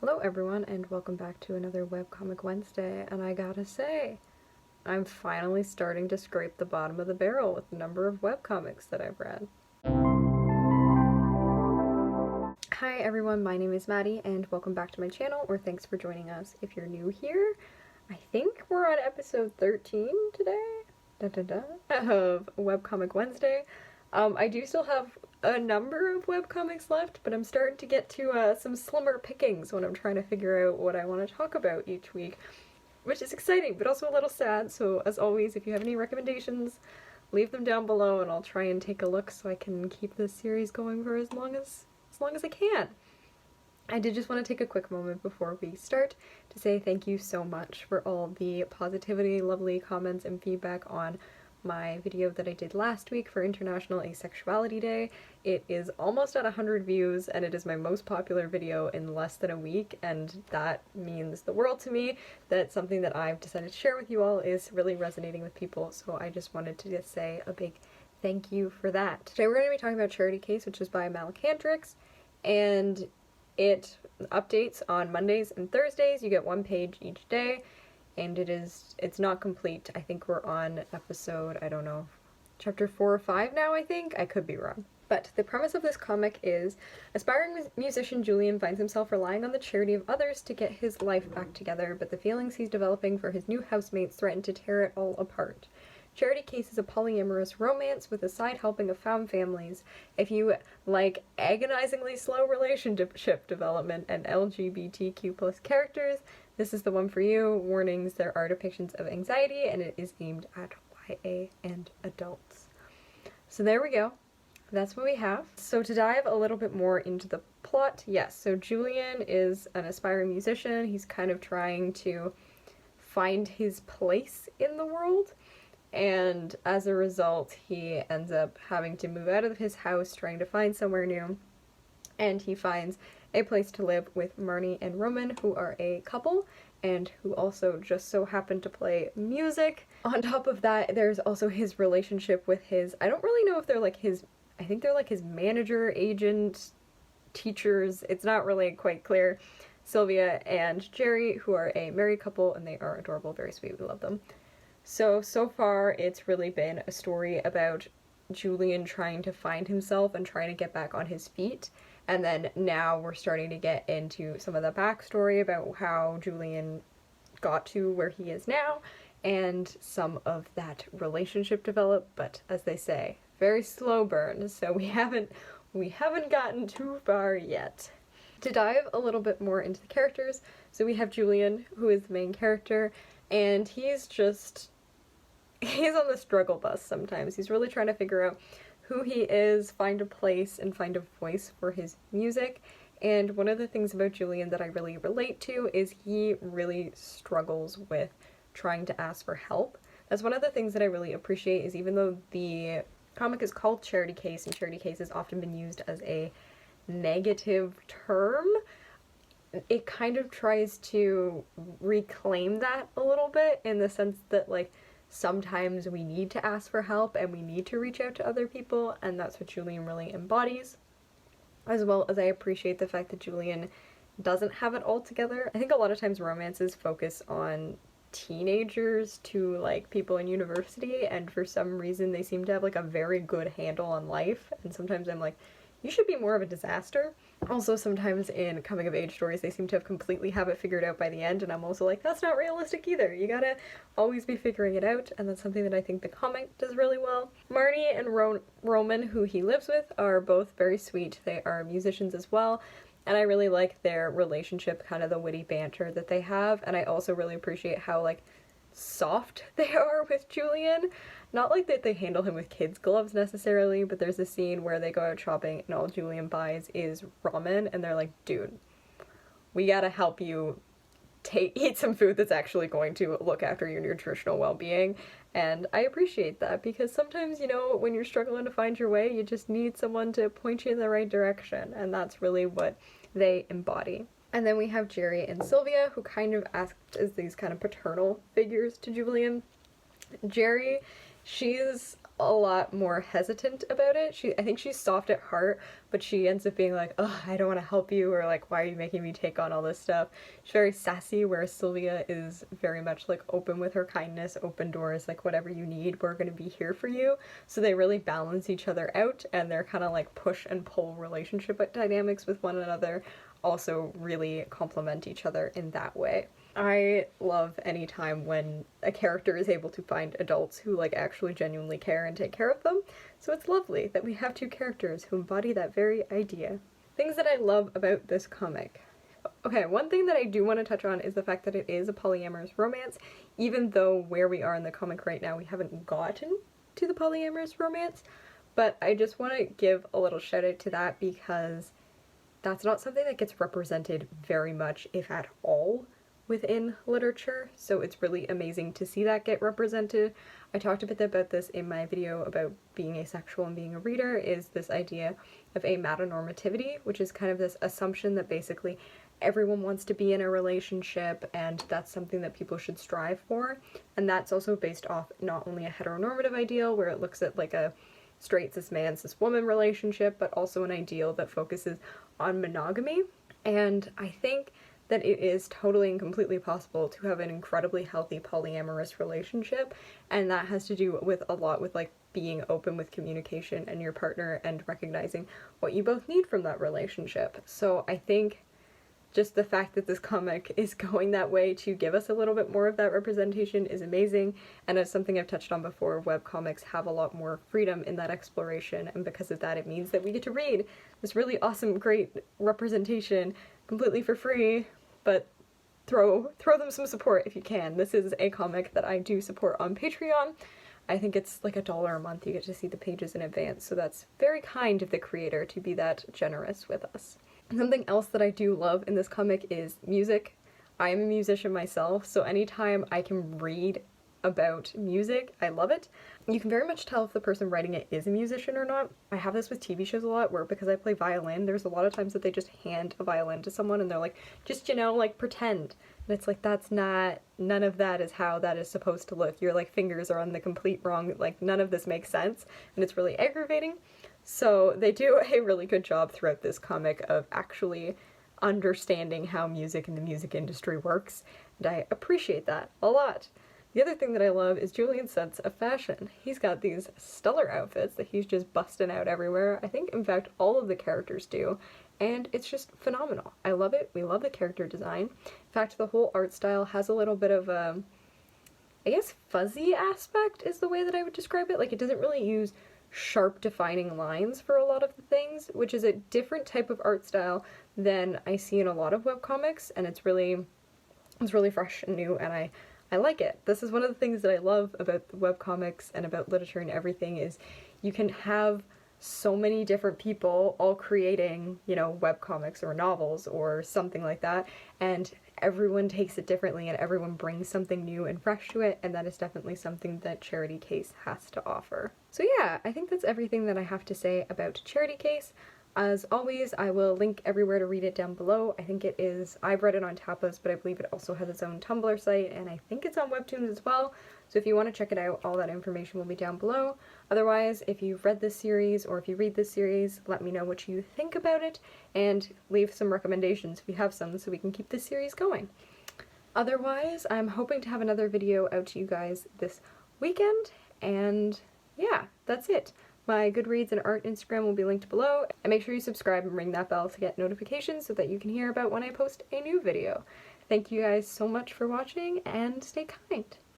Hello everyone and welcome back to another Webcomic Wednesday, and I gotta say, I'm finally starting to scrape the bottom of the barrel with the number of webcomics that I've read. Hi everyone, my name is Maddie and welcome back to my channel, or thanks for joining us. If you're new here, I think we're on episode 13 today of Webcomic Wednesday. I do still have a number of webcomics left, but I'm starting to get to some slimmer pickings when I'm trying to figure out what I want to talk about each week, which is exciting, but also a little sad. So as always, if you have any recommendations, leave them down below and I'll try and take a look so I can keep this series going for as long as I can. I did just want to take a quick moment before we start to say thank you so much for all the positivity, lovely comments, and feedback on my video that I did last week for International Asexuality Day. It is almost at 100 views and it is my most popular video in less than a week, and that means the world to me. That something that I've decided to share with you all is really resonating with people, so I just wanted to just say a big thank you for that. Today we're going to be talking about Charity Case, which is by Malacandrix, and it updates on Mondays and Thursdays. You get one page each day, and it's not complete. I think we're on episode, I don't know, chapter 4 or 5 now, I think. I could be wrong. But the premise of this comic is aspiring musician Julian finds himself relying on the charity of others to get his life back together, but the feelings he's developing for his new housemates threaten to tear it all apart. Charity Case is a polyamorous romance with a side helping of found families. If you like agonizingly slow relationship development and LGBTQ+ characters, this is the one for you. Warnings, there are depictions of anxiety and it is aimed at YA and adults. So there we go. That's what we have. So to dive a little bit more into the plot, yes, so Julian is an aspiring musician. He's kind of trying to find his place in the world, and as a result he ends up having to move out of his house, trying to find somewhere new, and he finds a place to live with Marnie and Roman, who are a couple and who also just so happen to play music. On top of that, there's also his relationship with his, I don't really know if they're like his, I think they're like his manager, agent, teachers, it's not really quite clear, Sylvia and Jerry, who are a married couple, and they are adorable, very sweet, we love them. So far it's really been a story about Julian trying to find himself and trying to get back on his feet. And then now we're starting to get into some of the backstory about how Julian got to where he is now, and some of that relationship developed, but as they say, very slow burn, so we haven't gotten too far yet. To dive a little bit more into the characters, so we have Julian, who is the main character, and he's on the struggle bus sometimes. He's really trying to figure out who he is, find a place, and find a voice for his music. And one of the things about Julian that I really relate to is he really struggles with trying to ask for help. That's one of the things that I really appreciate, is even though the comic is called Charity Case, and Charity Case has often been used as a negative term, it kind of tries to reclaim that a little bit, in the sense that, like, sometimes we need to ask for help and we need to reach out to other people, and that's what Julian really embodies. As well as I appreciate the fact that Julian doesn't have it all together. I think a lot of times romances focus on teenagers to like people in university, and for some reason they seem to have like a very good handle on life, and sometimes I'm like, you should be more of a disaster. Also, sometimes in coming of age stories, they seem to have completely have it figured out by the end, and I'm also like, that's not realistic either. You gotta always be figuring it out, and that's something that I think the comic does really well. Marnie and Roman, who he lives with, are both very sweet. They are musicians as well, and I really like their relationship, kind of the witty banter that they have, and I also really appreciate how, like, soft they are with Julian. Not like that they handle him with kids' gloves necessarily, but there's a scene where they go out shopping and all Julian buys is ramen, and they're like, dude, we gotta help you eat some food that's actually going to look after your nutritional well-being. And I appreciate that, because sometimes, you know, when you're struggling to find your way, you just need someone to point you in the right direction, and that's really what they embody. And then we have Jerry and Sylvia, who kind of act as these kind of paternal figures to Julian. Jerry, she's a lot more hesitant about it. I think she's soft at heart, but she ends up being like, oh, I don't want to help you, or like, why are you making me take on all this stuff? She's very sassy, whereas Sylvia is very much like open with her kindness, open doors, like whatever you need, we're gonna be here for you. So they really balance each other out, and they're kind of like push and pull relationship dynamics with one another also really complement each other in that way. I love any time when a character is able to find adults who like actually genuinely care and take care of them, so it's lovely that we have two characters who embody that very idea. Things that I love about this comic. Okay, one thing that I do want to touch on is the fact that it is a polyamorous romance, even though where we are in the comic right now we haven't gotten to the polyamorous romance, but I just want to give a little shout out to that because that's not something that gets represented very much, if at all, within literature, so it's really amazing to see that get represented. I talked a bit about this in my video about being asexual and being a reader, is this idea of amatonormativity, which is kind of this assumption that basically everyone wants to be in a relationship and that's something that people should strive for, and that's also based off not only a heteronormative ideal where it looks at like a straight cis man cis woman relationship, but also an ideal that focuses on monogamy. And I think that it is totally and completely possible to have an incredibly healthy polyamorous relationship, and that has to do with a lot with like being open with communication and your partner and recognizing what you both need from that relationship. So I think just the fact that this comic is going that way to give us a little bit more of that representation is amazing, and as something I've touched on before, webcomics have a lot more freedom in that exploration, and because of that it means that we get to read this really awesome, great representation completely for free, but throw them some support if you can. This is a comic that I do support on Patreon. I think it's like $1 a month, you get to see the pages in advance, so that's very kind of the creator to be that generous with us. Something else that I do love in this comic is music. I am a musician myself, so anytime I can read about music, I love it. You can very much tell if the person writing it is a musician or not. I have this with TV shows a lot where, because I play violin, there's a lot of times that they just hand a violin to someone and they're like, just, you know, like pretend. And it's like, that's not, none of that is how that is supposed to look. Your like fingers are on the complete wrong, like none of this makes sense, and it's really aggravating. So they do a really good job throughout this comic of actually understanding how music and the music industry works, and I appreciate that a lot. The other thing that I love is Julian's sense of fashion. He's got these stellar outfits that he's just busting out everywhere. I think, in fact, all of the characters do, and it's just phenomenal. I love it. We love the character design. In fact, the whole art style has a little bit of a, I guess, fuzzy aspect is the way that I would describe it. Like, it doesn't really use sharp defining lines for a lot of the things, which is a different type of art style than I see in a lot of webcomics, and it's really fresh and new, and I like it. This is one of the things that I love about webcomics and about literature and everything, is you can have so many different people all creating, you know, webcomics or novels or something like that, and everyone takes it differently and everyone brings something new and fresh to it, and that is definitely something that Charity Case has to offer. So yeah, I think that's everything that I have to say about Charity Case. As always, I will link everywhere to read it down below. I think it is, I've read it on Tapas, but I believe it also has its own Tumblr site, and I think it's on Webtoons as well. So if you want to check it out, all that information will be down below. Otherwise, if you've read this series, or if you read this series, let me know what you think about it, and leave some recommendations if you have some, so we can keep this series going. Otherwise, I'm hoping to have another video out to you guys this weekend, and yeah, that's it. My Goodreads and art Instagram will be linked below, and make sure you subscribe and ring that bell to get notifications so that you can hear about when I post a new video. Thank you guys so much for watching, and stay kind.